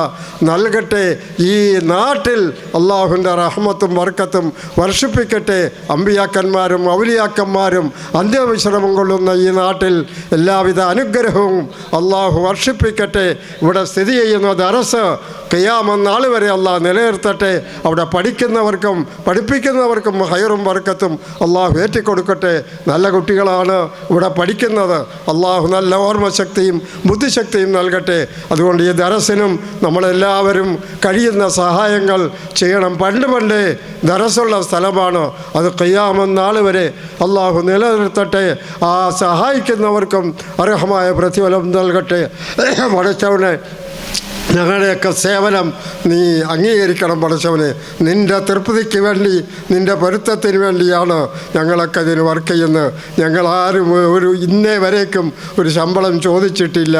നൽകട്ടെ. ഈ നാട്ടിൽ അള്ളാഹുവിൻ്റെ റഹ്മത്തും ബർക്കത്തും വർഷിപ്പിക്കട്ടെ. അമ്പിയാക്കന്മാരും ഔലിയാക്കന്മാരും അന്ത്യവിശ്രമം കൊള്ളുന്ന ഈ നാട്ടിൽ എല്ലാവിധ അനുഗ്രഹവും അള്ളാഹു വർഷിപ്പിക്കട്ടെ. ഇവിടെ സ്ഥിതി ചെയ്യുന്ന ദറസ് ഖിയാമത്ത് നാൾ വരെ അള്ളാഹ് നിലനിർത്തട്ടെ. അവിടെ പഠിക്കുന്നവർക്കും പഠിപ്പിക്കുന്നവർക്കും ഖൈറും ബർക്കത്തും അള്ളാഹു ഏറ്റിക്കൊടുക്കട്ടെ. നല്ല കുട്ടികളാണ് ഇവിടെ പഠിക്കുന്നത്. അള്ളാഹു നല്ല ഓർമ്മശക്തിയും ബുദ്ധിശക്തിയും നൽകട്ടെ. അതുകൊണ്ട് ഈ ദറസിനും നമ്മളെല്ലാവരും കഴിയുന്ന സഹായങ്ങൾ ചെയ്യണം. പണ്ടേ ദറസുള്ള സ്ഥലമാണ്. അത് ഖിയാമത്ത് നാൾ വരെ അള്ളാഹു നിലനിർത്തട്ടെ. ആ സഹായിക്കുന്നവർക്കും അർഹമായ പ്രതിഫലം നൽകട്ടെ. പടച്ചവനെ, ഞങ്ങളുടെയൊക്കെ സേവനം നീ അംഗീകരിക്കണം പടച്ചവനെ. നിൻ്റെ തൃപ്തിക്ക് വേണ്ടി, നിൻ്റെ പൊരുത്തത്തിന് വേണ്ടിയാണ് ഞങ്ങളൊക്കെ ഇതിന് വർക്ക് ചെയ്യുന്നത്. ഞങ്ങളാരും ഇന്നേ വരേക്കും ഒരു ശമ്പളം ചോദിച്ചിട്ടില്ല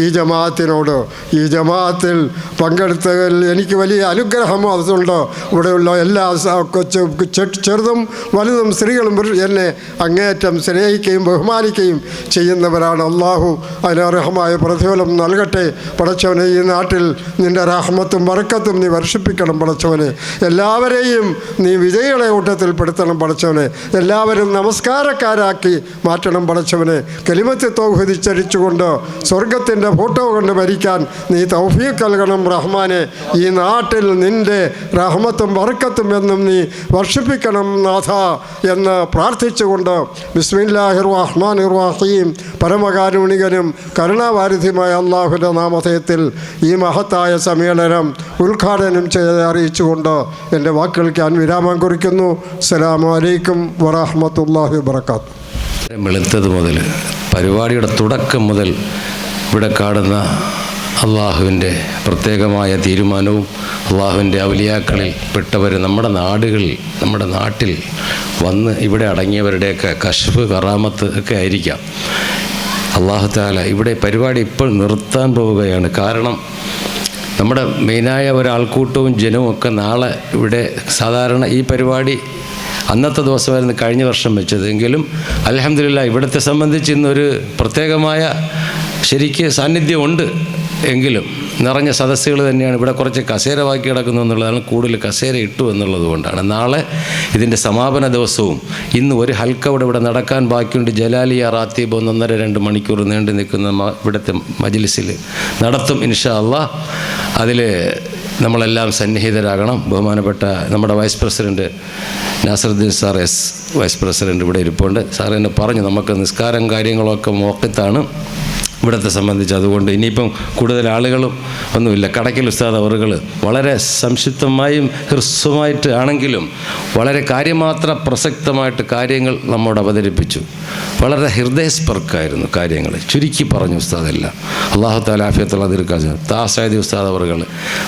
ഈ ജമാഅത്തിനോട്. ഈ ജമാഅത്തിൽ പങ്കെടുത്തതിൽ എനിക്ക് വലിയ അനുഗ്രഹം അതുണ്ട്. ഇവിടെയുള്ള എല്ലാ ചെറുതും വലുതും സ്ത്രീകളും എന്നെ അങ്ങേയറ്റം സ്നേഹിക്കുകയും ബഹുമാനിക്കുകയും ചെയ്യുന്നവരാണ്. അള്ളാഹു അതിനർഹമായ പ്രതിഫലം നൽകട്ടെ. പടച്ചവനെ, ഈ നാട്ടിൽ നിൻ്റെ റഹ്മത്തും ബർക്കത്തും നീ വർഷിപ്പിക്കണം പടച്ചവനെ. എല്ലാവരെയും നീ വിജയികളെ കൂട്ടത്തിൽ പെടുത്തണം പടച്ചവനെ. എല്ലാവരും നമസ്കാരക്കാരാക്കി മാറ്റണം പടച്ചവനെ. കലിമത്ത് തൗഹീദ് ഉച്ചരിച്ചുകൊണ്ട് സ്വർഗത്തിൻ്റെ ഫോട്ടോ കൊണ്ട് മരിക്കാൻ നീ തൗഫീഖ് നൽകണം റഹ്മാനെ. ഈ നാട്ടിൽ നിൻ്റെ റഹ്മത്തും ബർക്കത്തും എന്നും നീ വർഷിപ്പിക്കണം നാഥ എന്ന് പ്രാർത്ഥിച്ചുകൊണ്ട് ബിസ്മില്ലാഹിർ റഹ്മാനിർ റഹീം. പരമകാരുണികനും കരുണാവാരിധിയുമായ അള്ളാഹുവിൻ്റെ നാമധേയത്തിൽ ഈ മഹത്തായ സമ്മേളനം ഉദ്ഘാടനം ചെയ്ത് അറിയിച്ചുകൊണ്ട് എൻ്റെ വാക്കുകൾക്ക് ഞാൻ വിരാമം കുറിക്കുന്നു. അസ്സലാമു അലൈക്കും വറഹ്മത്തുള്ളാഹി വബറകാതുഹു. വെളുത്തത് മുതൽ പരിപാടിയുടെ തുടക്കം മുതൽ ഇവിടെ കാണുന്ന അള്ളാഹുവിൻ്റെ പ്രത്യേകമായ തീരുമാനവും അള്ളാഹുവിൻ്റെ ഔലിയാക്കളിൽ പെട്ടവർ നമ്മുടെ നാട്ടിൽ വന്ന് ഇവിടെ അടങ്ങിയവരുടെയൊക്കെ കശ്ഫ് കറാമത്ത് ഒക്കെ ആയിരിക്കാം. അല്ലാഹു തആല ഇവിടെ പരിപാടി ഇപ്പോൾ നിർത്താൻ പോവുകയാണ്. കാരണം നമ്മുടെ മെയിനായ ഒരാൾക്കൂട്ടവും ജനവും ഒക്കെ നാളെ ഇവിടെ സാധാരണ ഈ പരിപാടി അന്നത്തെ ദിവസമായിരുന്നു കഴിഞ്ഞ വർഷം വെച്ചത്. എങ്കിലും അൽഹംദുലില്ലാഹ് ഇവിടുത്തെ സംബന്ധിച്ച് ഇന്നൊരു പ്രത്യേകമായ ശരിക്ക് സാന്നിധ്യമുണ്ട്. എങ്കിലും നിറഞ്ഞ സദസ്സുകൾ തന്നെയാണ്. ഇവിടെ കുറച്ച് കസേര ബാക്കി കിടക്കുന്നു എന്നുള്ളതാണ്, കൂടുതൽ കസേര ഇട്ടു എന്നുള്ളത് കൊണ്ടാണ്. നാളെ ഇതിൻ്റെ സമാപന ദിവസവും ഇന്ന് ഒരു ഹൽക്ക ഇവിടെ നടക്കാൻ ബാക്കിയുണ്ട്. ജലാലിയ റാത്തീബ് 1.5-2 മണിക്കൂർ നീണ്ടു നിൽക്കുന്ന ഇവിടുത്തെ മജ്ലിസിൽ നടത്തും ഇൻഷാ അല്ലാഹ്. അതിൽ നമ്മളെല്ലാം സന്നിഹിതരാകണം. ബഹുമാനപ്പെട്ട നമ്മുടെ vice president Nasaruddin sir vice president ഇവിടെ ഇരിപ്പുണ്ട്. സാർ എന്നെ പറഞ്ഞു നമുക്ക് നിസ്കാരം കാര്യങ്ങളൊക്കെ മോക്കത്താണ് ഇവിടത്തെ സംബന്ധിച്ച്. അതുകൊണ്ട് ഇനിയിപ്പം കൂടുതൽ ആളുകളും ഒന്നുമില്ല. കടയ്ക്കൽ ഉസ്താദ് അവറുകൾ വളരെ സംക്ഷിപ്തമായും ഹ്രസ്വമായിട്ട് ആണെങ്കിലും വളരെ കാര്യമാത്ര പ്രസക്തമായിട്ട് കാര്യങ്ങൾ നമ്മോട് അവതരിപ്പിച്ചു. വളരെ ഹൃദയസ്പർക്കായിരുന്നു കാര്യങ്ങൾ, ചുരുക്കി പറഞ്ഞു ഉസ്താദെല്ലാം. അല്ലാഹു തആല ആഫിയത്തുള്ള ദീർഘായുസ്സ്. താസാദി ഉസ്താദ് അവറുകൾ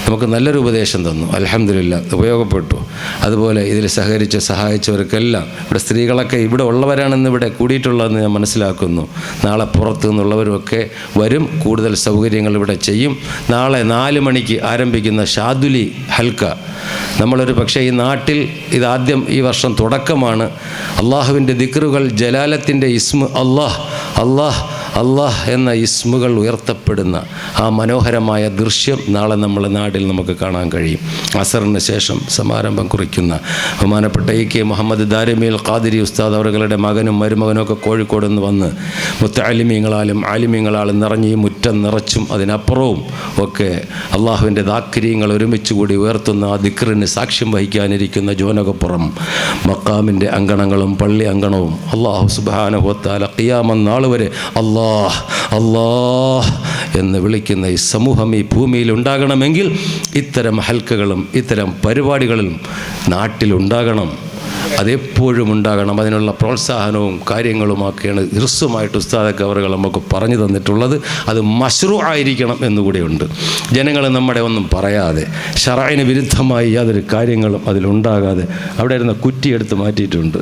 നമുക്ക് നല്ലൊരു ഉപദേശം തന്നു. അൽഹംദുലില്ലാഹ് ഉപയോഗപ്പെട്ടു. അതുപോലെ ഇതിൽ സഹായിച്ചവർക്കെല്ലാം ഇവിടെ സ്ത്രീകളൊക്കെ ഇവിടെ ഉള്ളവരാണെന്ന് ഇവിടെ കൂടിയിട്ടുള്ളതെന്ന് ഞാൻ മനസ്സിലാക്കുന്നു. നാളെ പുറത്തു നിന്നുള്ളവരുമൊക്കെ വരും. കൂടുതൽ സൗകര്യങ്ങൾ ഇവിടെ ചെയ്യും. നാളെ 4 മണിക്ക് ആരംഭിക്കുന്ന ഷാദുലി ഹൽക്ക നമ്മളൊരു പക്ഷേ ഈ നാട്ടിൽ ഇതാദ്യം ഈ വർഷം തുടക്കമാണ്. അള്ളാഹുവിൻ്റെ ദിക്റുകൾ, ജലാലത്തിൻ്റെ ഇസ്മ അല്ലാഹ് അള്ളാഹ് എന്ന ഇസ്മുകൾ ഉയർത്തപ്പെടുന്ന ആ മനോഹരമായ ദൃശ്യം നാളെ നമ്മുടെ നാട്ടിൽ നമുക്ക് കാണാൻ കഴിയും. അസറിന് ശേഷം സമാരംഭം കുറിക്കുന്ന ബഹുമാനപ്പെട്ട കെ മുഹമ്മദ് ദാരിമിൽ ഖാദിരി ഉസ്താദ് അവരുടെ മകനും മരുമകനും ഒക്കെ കോഴിക്കോട് നിന്ന് വന്ന് മുത്തഅലിമീങ്ങളാലും ആലിമീങ്ങളാലും നിറഞ്ഞ് ഈ മുറ്റം നിറച്ചും അതിനപ്പുറവും ഒക്കെ അള്ളാഹുവിൻ്റെ ദാക്കരിയങ്ങൾ ഒരുമിച്ച് കൂടി ഉയർത്തുന്ന ആ ദിക്റിന് സാക്ഷ്യം വഹിക്കാനിരിക്കുന്ന ജോനകപ്പുറം മക്കാമിൻ്റെ അങ്കണങ്ങളും പള്ളി അങ്കണവും അള്ളാഹു സുബ്ഹാനഹു വ തആല ഖിയാമത്ത് നാൾ വരെ അല്ലാഹ് അല്ലാഹ് എന്ന് വിളിക്കുന്ന ഈ സമൂഹം ഈ ഭൂമിയിൽ ഉണ്ടാകണമെങ്കിൽ ഇത്തരം ഹൽക്കകളും ഇത്തരം പരിപാടികളും നാട്ടിലുണ്ടാകണം. അതെപ്പോഴും ഉണ്ടാകണം. അതിനുള്ള പ്രോത്സാഹനവും കാര്യങ്ങളുമൊക്കെയാണ് ഇർസുമായിട്ട് ഉസ്താദൊക്കെ അവർ നമുക്ക് പറഞ്ഞു തന്നിട്ടുള്ളത്. അത് മശ്റൂ ആയിരിക്കണം എന്നുകൂടെയുണ്ട്. ജനങ്ങൾ നമ്മുടെ ഒന്നും പറയാതെ ശറഅന് വിരുദ്ധമായി യാതൊരു കാര്യങ്ങളും അതിലുണ്ടാകാതെ അവിടെ ഇരുന്ന കുറ്റിയെടുത്ത് മാറ്റിയിട്ടുണ്ട്.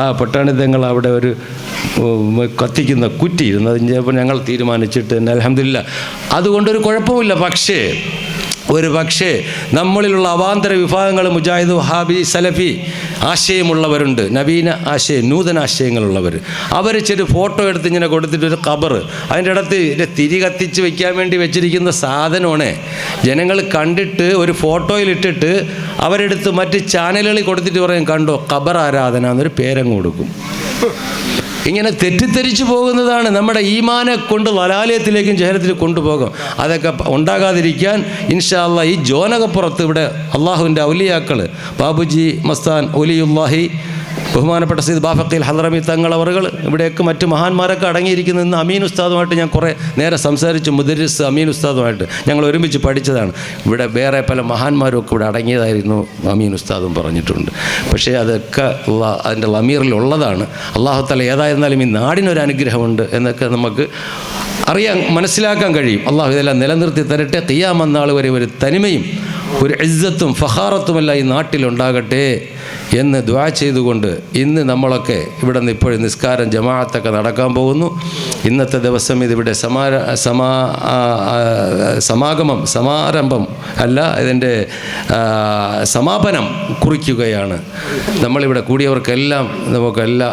ആ പട്ടാണിത്തങ്ങൾ അവിടെ ഒരു കത്തിക്കുന്ന കുറ്റി ഇരുന്നത് ഞങ്ങൾ തീരുമാനിച്ചിട്ട് തന്നെ അൽഹംദുലില്ലാ അതുകൊണ്ടൊരു കുഴപ്പമില്ല. പക്ഷേ നമ്മളിലുള്ള അവാന്തര വിഭാഗങ്ങൾ മുജാഹിദ് വഹാബി സലഫി ആശയമുള്ളവരുണ്ട്, നവീന ആശയം നൂതന ആശയങ്ങളുള്ളവർ. അവർ ചെറു ഫോട്ടോ എടുത്ത് ഇങ്ങനെ കൊടുത്തിട്ട് ഒരു ഖബർ അതിൻ്റെ അടുത്ത് തിരി കത്തിച്ച് വയ്ക്കാൻ വേണ്ടി വെച്ചിരിക്കുന്ന സാധനമാണ്. ജനങ്ങൾ കണ്ടിട്ട് ഒരു ഫോട്ടോയിലിട്ടിട്ട് അവരെടുത്ത് മറ്റ് ചാനലുകളിൽ കൊടുത്തിട്ട് പറയും കണ്ടോ ഖബർ ആരാധന എന്നൊരു പേരങ്ങ് കൊടുക്കും. ഇങ്ങനെ തെറ്റിദ്ധരിച്ചു പോകുന്നതാണ് നമ്മുടെ ഈമാനെ കൊണ്ട് ലലാലയത്തിലേക്കും ജഹലത്തിൽ കൊണ്ടുപോകും. അതൊക്കെ ഉണ്ടാകാതിരിക്കാൻ ഇൻഷാ അല്ലാഹ് ഈ ജോനകപ്പുറത്ത് ഇവിടെ അള്ളാഹുവിൻ്റെ ഔലിയാക്കൾ ബാബുജി മസ്താൻ ഒലിയുല്ലാഹി ബഹുമാനപ്പെട്ട സയ്യിദ് ബാഫഖീൽ ഹദ്റമി തങ്ങളവറുകൾ ഇവിടെയൊക്കെ മറ്റ് മഹാന്മാരൊക്കെ അടങ്ങിയിരിക്കുന്ന ഇന്ന് അമീൻ ഉസ്താദുമായിട്ട് ഞാൻ കുറേ നേരെ സംസാരിച്ചു. മുദരിസ് അമീൻ ഉസ്താദുമായിട്ട് ഞങ്ങൾ ഒരുമിച്ച് പഠിച്ചതാണ്. ഇവിടെ വേറെ പല മഹാന്മാരും ഒക്കെ ഇവിടെ അടങ്ങിയതായിരുന്നു അമീൻ ഉസ്താദും പറഞ്ഞിട്ടുണ്ട്. പക്ഷേ അതൊക്കെ അതിൻ്റെ ലമീറിലുള്ളതാണ്. അല്ലാഹു തആല ഏതായിരുന്നാലും ഈ നാടിനൊരു അനുഗ്രഹമുണ്ട് എന്നൊക്കെ നമുക്ക് മനസ്സിലാക്കാൻ കഴിയും. അള്ളാഹു ഇതെല്ലാം നിലനിർത്തി തരട്ടെ. ഖിയാമത്ത് നാൾ വരെ ഒരു തനിമയും ഒരു ഇസ്സത്തും ഫഖാറത്തുമെല്ലാം ഈ നാട്ടിലുണ്ടാകട്ടെ എന്ന് ദുആ ചെയ്തുകൊണ്ട് ഇന്ന് നമ്മളൊക്കെ ഇവിടെ നിന്ന് ഇപ്പോഴും നിസ്കാരം ജമാഅത്തൊക്കെ നടക്കാൻ പോകുന്നു. ഇന്നത്തെ ദിവസം ഇതിവിടെ സമാരംഭം അല്ല, ഇതിൻ്റെ സമാപനം കുറിക്കുകയാണ്. നമ്മളിവിടെ കൂടിയവർക്കെല്ലാം നമുക്ക് എല്ലാ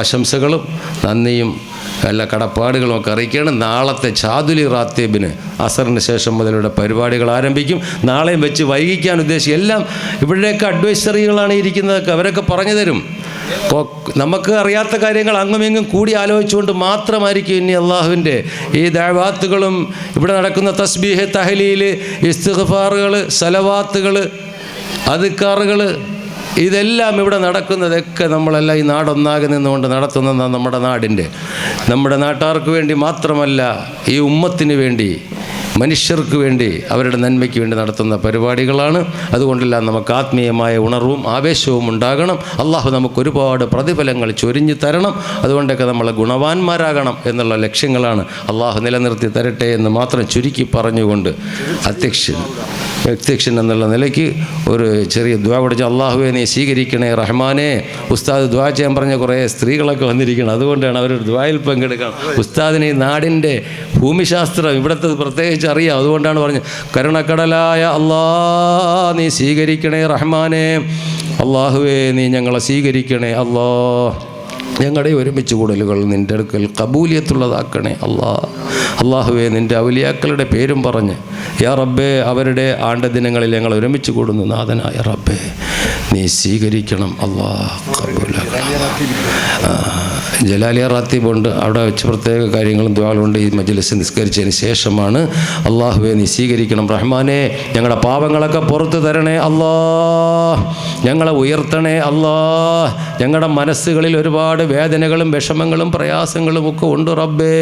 ആശംസകളും നന്ദിയും എല്ലാ കടപ്പാടുകളും ഒക്കെ അറിയിക്കുകയാണ്. നാളത്തെ ചാദുലി റാത്തീബിന് അസറിന് ശേഷം മുതലുള്ള പരിപാടികൾ ആരംഭിക്കും. നാളെയും വെച്ച് വൈകിക്കാൻ ഉദ്ദേശിക്കും. എല്ലാം ഇവിടെയൊക്കെ അഡ്വൈസറികളാണ് ഇരിക്കുന്നതൊക്കെ, അവരൊക്കെ പറഞ്ഞു തരും. നമുക്ക് അറിയാത്ത കാര്യങ്ങൾ അങ്ങുമിങ്ങും കൂടി ആലോചിച്ചുകൊണ്ട് മാത്രമായിരിക്കും ഇനി അള്ളാഹുവിൻ്റെ ഈ ദഅവാത്തുകളും ഇവിടെ നടക്കുന്ന തസ്ബീഹ്, തഹ്ലീൽ, ഇസ്തിഗ്ഫാറുകൾ, സലവാത്തുകൾ, അദ്കാറുകൾ ഇതെല്ലാം ഇവിടെ നടക്കുന്നതൊക്കെ നമ്മളെല്ലാം ഈ നാടൊന്നാകെ നിന്നുകൊണ്ട് നടത്തുന്നതാണ് നമ്മുടെ നാട്ടാർക്ക് വേണ്ടി മാത്രമല്ല, ഈ ഉമ്മത്തിന് വേണ്ടി, മനുഷ്യർക്ക് വേണ്ടി, അവരുടെ നന്മയ്ക്ക് വേണ്ടി നടത്തുന്ന പരിപാടികളാണ്. അതുകൊണ്ടെല്ലാം നമുക്ക് ആത്മീയമായ ഉണർവും ആവേശവും ഉണ്ടാകണം. അള്ളാഹു നമുക്ക് ഒരുപാട് പ്രതിഫലങ്ങൾ ചൊരിഞ്ഞു തരണം. അതുകൊണ്ടൊക്കെ നമ്മൾ ഗുണവാന്മാരാകണം എന്നുള്ള ലക്ഷ്യങ്ങളാണ് അള്ളാഹു നിലനിർത്തി തരട്ടെ എന്ന് മാത്രം ചുരുക്കി പറഞ്ഞുകൊണ്ട് വ്യക്തിക്ഷൻ എന്നുള്ള നിലയ്ക്ക് ഒരു ചെറിയ ദുആ പഠിച്ച് അള്ളാഹുവെ നീ സ്വീകരിക്കണേ റഹ്മാനെ. ഉസ്താദ് ദുആ ചെയ്യാൻ പറഞ്ഞ കുറേ സ്ത്രീകളൊക്കെ വന്നിരിക്കണം. അതുകൊണ്ടാണ് അവർ ദുആയിൽ പങ്കെടുക്കണം. ഉസ്താദിന് ഈ നാടിൻ്റെ ഭൂമിശാസ്ത്രം ഇവിടുത്തെ പ്രത്യേകിച്ച് അറിയാം. അതുകൊണ്ടാണ് പറഞ്ഞത് കരുണക്കടലായ അല്ലാഹ് നീ സ്വീകരിക്കണേ റഹ്മാനെ. അള്ളാഹുവേ നീ ഞങ്ങളെ സ്വീകരിക്കണേ അല്ലാഹ്. ഞങ്ങളുടെ ഒരുമിച്ച് കൂടലുകൾ നിൻ്റെ അടുക്കൽ കബൂലിയത്തുള്ളതാക്കണേ അള്ളാഹുവേ. നിൻ്റെ ഔലിയാക്കളുടെ പേരും പറഞ്ഞ് യാ റബ്ബേ അവരുടെ ആണ്ട ദിനങ്ങളിൽ ഞങ്ങൾ ഒരുമിച്ച് കൂടുന്നു നാഥനായ റബ്ബേ നീ സ്വീകരിക്കണം ജലാലിയ റാത്തീബുണ്ട്. അവിടെ വെച്ച് പ്രത്യേക കാര്യങ്ങളും ദുആകളുണ്ട്. ഈ മജ്ലിസ് നിസ്കരിച്ചതിന് ശേഷമാണ്. അള്ളാഹുവേ നീ സ്വീകരിക്കണം റഹ്മാനെ. ഞങ്ങളുടെ പാപങ്ങളൊക്കെ പുറത്തു തരണേ അല്ലാഹ്. ഞങ്ങളെ ഉയർത്തണേ അല്ലാഹ്. ഞങ്ങളുടെ മനസ്സുകളിൽ ഒരുപാട് വേദനകളും വിഷമങ്ങളും പ്രയാസങ്ങളും ഒക്കെ ഉണ്ട് റബ്ബേ.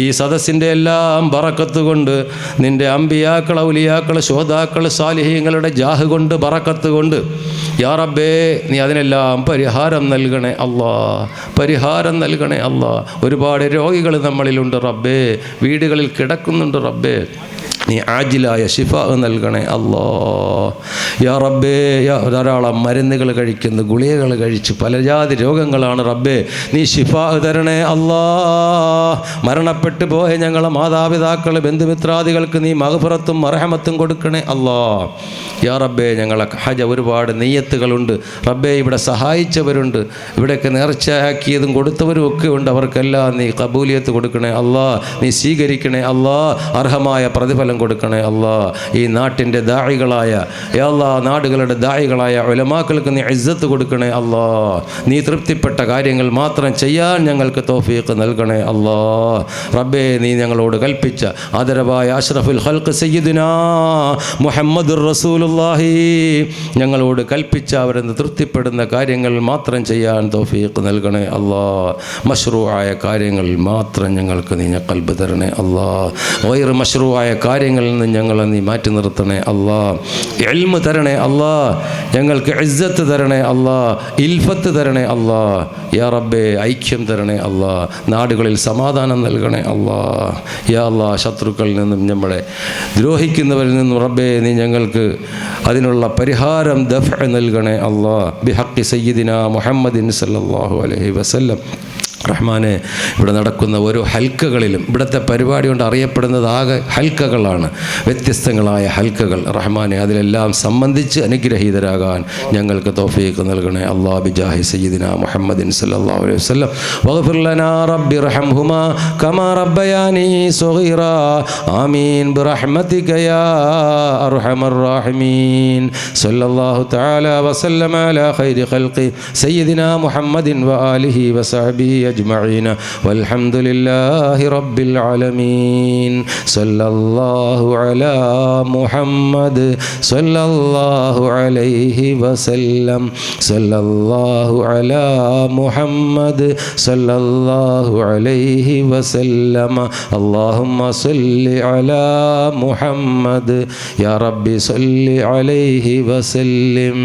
ഈ സദസ്സിൻ്റെ എല്ലാം ബറക്കത്ത് കൊണ്ട്, നിൻ്റെ അമ്പിയാക്കൾ, ഔലിയാക്കൾ, ശുഹദാക്കൾ, സാലിഹീങ്ങളുടെ ജാഹ് കൊണ്ട്, ബറക്കത്ത് കൊണ്ട് യാ റബ്ബേ നീ അതിനെല്ലാം പരിഹാരം നൽകണേ അല്ലാഹ്. പരിഹാരം നൽകണേ അല്ലാഹ്. ഒരുപാട് രോഗികൾ നമ്മളിലുണ്ട് റബ്ബേ, വീടുകളിൽ കിടക്കുന്നുണ്ട് റബ്ബേ. നീ ആജിലായ ശിഫ നൽകണേ അല്ലാഹ്. യാ റബ്ബേ, ധാരാളം മരുന്നുകൾ കഴിക്കുന്നു, ഗുളികകൾ കഴിച്ച് പലജാതി രോഗങ്ങളാണ് റബ്ബേ. നീ ശിഫാ തരണേ അല്ലാ. മരണപ്പെട്ടു പോയ ഞങ്ങളെ മാതാപിതാക്കൾ, ബന്ധുമിത്രാദികൾക്ക് നീ മഗ്ഫിറത്തും മർഹമത്തും കൊടുക്കണേ അല്ലാ. യാ റബ്ബേ, ഞങ്ങളെ ഹജ്ജ് ഒരുപാട് നെയ്യത്തുകളുണ്ട് റബ്ബേ. ഇവിടെ സഹായിച്ചവരുണ്ട്, ഇവിടെയൊക്കെ നേർച്ചയാക്കിയതും കൊടുത്തവരും ഒക്കെ ഉണ്ട്. അവർക്കെല്ലാം നീ കബൂലിയത്ത് കൊടുക്കണേ അല്ലാ. നീ സ്വീകരിക്കണേ അല്ലാ. അർഹമായ പ്രതിഫലം കൊടുക്കണേ അല്ലാ. ഈ നാട്ടിൻ്റെ ദാഇകളായ, യാ അല്ലാ, നാടുകളുടെ ദാഇകളായ ഉലമാക്കൾക്ക് നീ ഇസ്സത്ത് കൊടുക്കണേ അല്ലാ. നീ തൃപ്തിപ്പെട്ട കാര്യങ്ങൾ മാത്രം ചെയ്യാൻ ഞങ്ങൾക്ക് തൗഫീഖ് നൽകണേ അല്ലാ. റബ്ബേ, നീ ഞങ്ങളോട് കൽപ്പിച്ച ആദരവായ അഷ്റഫുൽ ഖൽഖ് സയ്യിദുനാ മുഹമ്മദുർ റസൂലുള്ളാഹി ഞങ്ങളോട് കൽപ്പിച്ച അവരെന്ന് തൃപ്തിപ്പെടുന്ന കാര്യങ്ങൾ മാത്രം ചെയ്യാൻ തൗഫീഖ് നൽകണേ അല്ലാ. മശ്റൂആയ കാര്യങ്ങൾ മാത്രം ഞങ്ങൾക്ക് നീ ഖൽബ് തരണേ അല്ലാ. ഗൈർ മശ്റൂആയ കാര്യങ്ങളിൽ നിന്ന് ഞങ്ങളെ നീ മാറ്റി നിർത്തണേ അല്ലാ. ഇൽമ് തരണേ അല്ലാ. ഞങ്ങൾക്ക് ഇസ്സത്ത് തരണേ അല്ലാ. ഇൽഫത്ത് തരണേ അല്ലാ. യാ റബ്ബേ, ഐക്യം തരണേ അല്ലാ. നാടുകളിൽ സമാധാനം നൽകണേ അല്ലാ. യാ അല്ലാ, ശത്രുക്കളിൽ നിന്നും നമ്മളെ ദ്രോഹിക്കുന്നവരിൽ നിന്നും റബ്ബേ നീ ഞങ്ങൾക്ക് അതിനുള്ള പരിഹാരം ദഫ്അ നൽകണേ അല്ലാ. ബിഹഖി സയ്യിദിനാ മുഹമ്മദിൻ സല്ലല്ലാഹു അലൈഹി വസല്ലം. റഹ്മാനെ, ഇവിടെ നടക്കുന്ന ഓരോ ഹൽക്കകളിലും ഇവിടുത്തെ പരിപാടി കൊണ്ട് അറിയപ്പെടുന്നത് ആകെ ഹൽക്കകളാണ്, വ്യത്യസ്തങ്ങളായ ഹൽക്കകൾ. റഹ്മാനെ, അതിലെല്ലാം സംബന്ധിച്ച് അനുഗ്രഹീതരാകാൻ ഞങ്ങൾക്ക് തൗഫീഖ് നൽകണേ അല്ലാ. ബിജാഹി സയ്യിദിനാ മുഹമ്മദിൻ സല്ലല്ലാഹു അലൈഹി വസല്ലം. വഗ്ഫിർ ലനാ റബ്ബി റഹംഹുമാ കമാ റബ്ബയാനി സഗീറാ. ആമീൻ ബിറഹ്മതിക യാ അർഹമർ റഹീമീൻ. സല്ലല്ലാഹു തആല വസല്ലമ അലാ ഖൈരി ഖൽഖി സയ്യിദിനാ മുഹമ്മദിൻ വആലിഹി വസഹ്ബിഹി أجمعين والحمد لله رب العالمين. صلى الله على محمد صلى الله عليه وسلم. صلى الله على محمد صلى الله عليه وسلم. اللهم صل على محمد يا رب صل عليه وسلم.